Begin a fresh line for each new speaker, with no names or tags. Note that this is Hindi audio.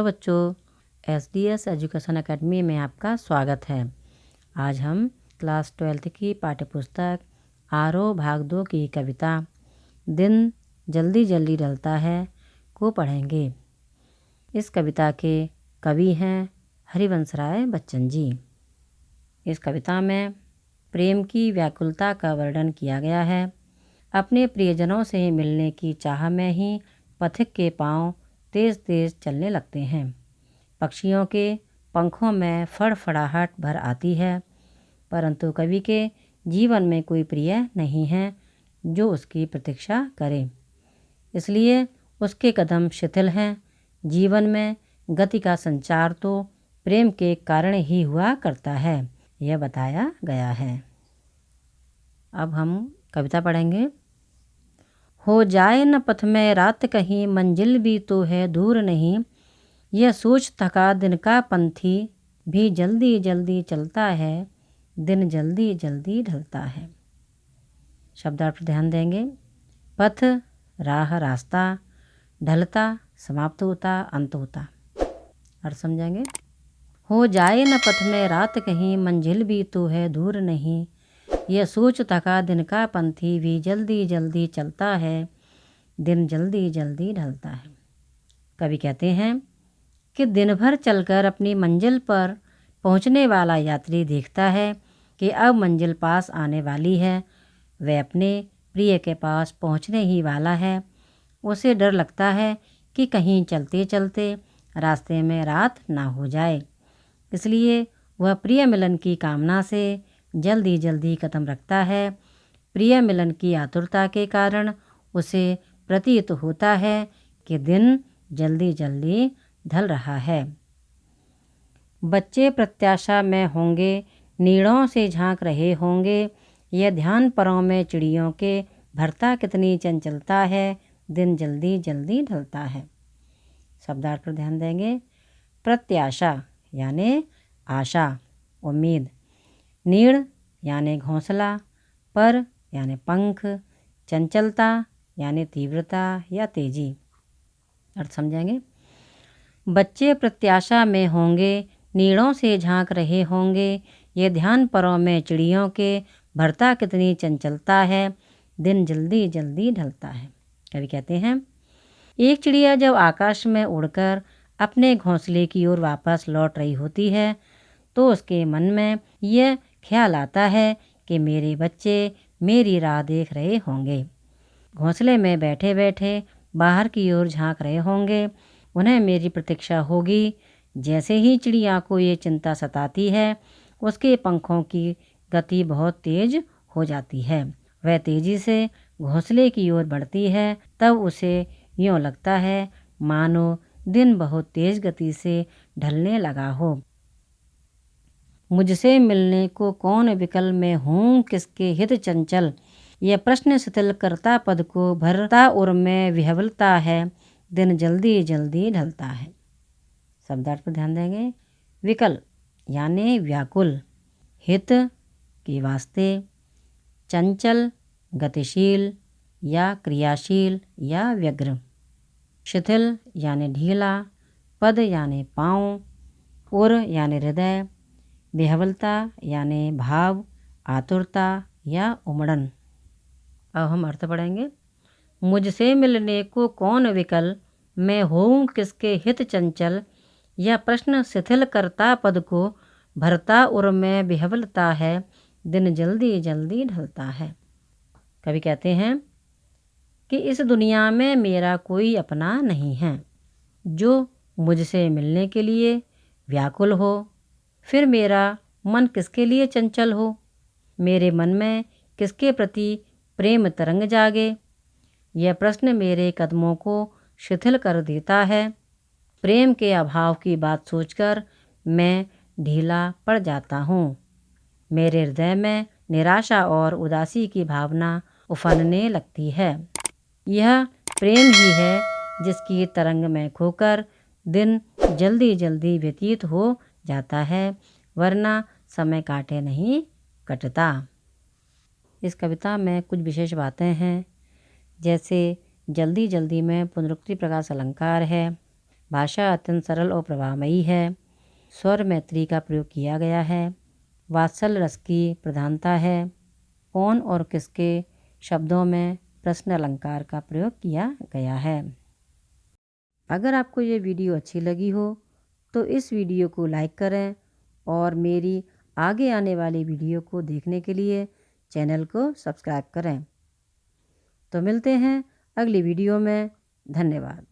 हेलो बच्चों, एसडीएस एजुकेशन एकेडमी में आपका स्वागत है। आज हम क्लास 12th की पाठ्यपुस्तक आरोह भाग 2 की कविता दिन जल्दी जल्दी ढलता है को पढ़ेंगे। इस कविता के कवि हैं हरिवंशराय बच्चन जी। इस कविता में प्रेम की व्याकुलता का वर्णन किया गया है। अपने प्रियजनों से मिलने की चाह में ही पथिक के पांव तेज तेज चलने लगते हैं। पक्षियों के पंखों में फड़फड़ाहट भर आती है, परंतु कवि के जीवन में कोई प्रिय नहीं है जो उसकी प्रतीक्षा करे, इसलिए उसके कदम शिथिल हैं। जीवन में गति का संचार तो प्रेम के कारण ही हुआ करता है, यह बताया गया है। अब हम कविता पढ़ेंगे। हो जाए न पथ में रात कहीं, मंजिल भी तो है दूर नहीं। यह सोच थका दिन का पंथी, भी जल्दी जल्दी चलता है, दिन जल्दी जल्दी ढलता है। शब्दार्थ पर ध्यान देंगे। पथ राह रास्ता, ढलता समाप्त होता अंत होता। अर्थ समझेंगे। हो जाए न पथ में रात कहीं, मंजिल भी तो है दूर नहीं। यह सोच थका दिन का पंथी, भी जल्दी जल्दी चलता है, दिन जल्दी जल्दी ढलता है। कवि कहते हैं कि दिन भर चलकर अपनी मंजिल पर पहुंचने वाला यात्री देखता है कि अब मंजिल पास आने वाली है। वह अपने प्रिय के पास पहुंचने ही वाला है। उसे डर लगता है कि कहीं चलते चलते रास्ते में रात ना हो जाए, इसलिए वह प्रिय मिलन की कामना से जल्दी जल्दी कदम रखता है। प्रिय मिलन की आतुरता के कारण उसे प्रतीत होता है कि दिन जल्दी जल्दी ढल रहा है। बच्चे प्रत्याशा में होंगे, नीड़ों से झांक रहे होंगे। यह ध्यान परों में चिड़ियों के, भरता कितनी चंचलता है, दिन जल्दी जल्दी ढलता है। शब्दार्थ पर ध्यान देंगे। प्रत्याशा यानी आशा, उम्मीद। नीड़ यानी घोंसला, पर यानी पंख, चंचलता यानी तीव्रता या तेजी। अर्थ समझेंगे। बच्चे प्रत्याशा में होंगे, नीड़ों से झांक रहे होंगे। ये ध्यान परों में चिड़ियों के, भरता कितनी चंचलता है, दिन जल्दी जल्दी ढलता है। कवि कहते हैं एक चिड़िया जब आकाश में उड़कर अपने घोंसले की ओर वापस लौट रही होती है तो उसके मन में यह ख्याल आता है कि मेरे बच्चे मेरी राह देख रहे होंगे। घोंसले में बैठे बैठे बाहर की ओर झांक रहे होंगे। उन्हें मेरी प्रतीक्षा होगी। जैसे ही चिड़िया को ये चिंता सताती है, उसके पंखों की गति बहुत तेज हो जाती है। वह तेजी से घोंसले की ओर बढ़ती है। तब उसे यूँ लगता है मानो दिन बहुत तेज गति से ढलने लगा हो। मुझसे मिलने को कौन विकल, मैं हूँ किसके हित चंचल। यह प्रश्न शिथिल करता पद को, भरता उर में विह्वलता है, दिन जल्दी जल्दी ढलता है। शब्दार्थ पर ध्यान देंगे। विकल यानी व्याकुल, हित के वास्ते, चंचल गतिशील या क्रियाशील या व्यग्र, शिथिल यानी ढीला, पद यानी पाँव, उर यानी हृदय, विह्वलता यानी भाव, आतुरता या उमड़न। अब हम अर्थ पढ़ेंगे। मुझसे मिलने को कौन विकल, मैं हूँ किसके हित चंचल। यह प्रश्न शिथिल करता पद को, भरता उर में विह्वलता है, दिन जल्दी जल्दी ढलता है। कवि कहते हैं कि इस दुनिया में मेरा कोई अपना नहीं है जो मुझसे मिलने के लिए व्याकुल हो। फिर मेरा मन किसके लिए चंचल हो, मेरे मन में किसके प्रति प्रेम तरंग जागे। यह प्रश्न मेरे कदमों को शिथिल कर देता है। प्रेम के अभाव की बात सोचकर मैं ढीला पड़ जाता हूँ। मेरे हृदय में निराशा और उदासी की भावना उफनने लगती है। यह प्रेम ही है जिसकी तरंग में खोकर दिन जल्दी जल्दी व्यतीत हो जाता है, वरना समय काटे नहीं कटता। इस कविता में कुछ विशेष बातें हैं, जैसे जल्दी जल्दी में पुनरुक्ति प्रकाश अलंकार है। भाषा अत्यंत सरल और प्रभावमयी है। स्वर मैत्री का प्रयोग किया गया है। वात्सल्य रस की प्रधानता है। कौन और किसके शब्दों में प्रश्न अलंकार का प्रयोग किया गया है। अगर आपको ये वीडियो अच्छी लगी हो तो इस वीडियो को लाइक करें और मेरी आगे आने वाली वीडियो को देखने के लिए चैनल को सब्सक्राइब करें। तो मिलते हैं अगली वीडियो में। धन्यवाद।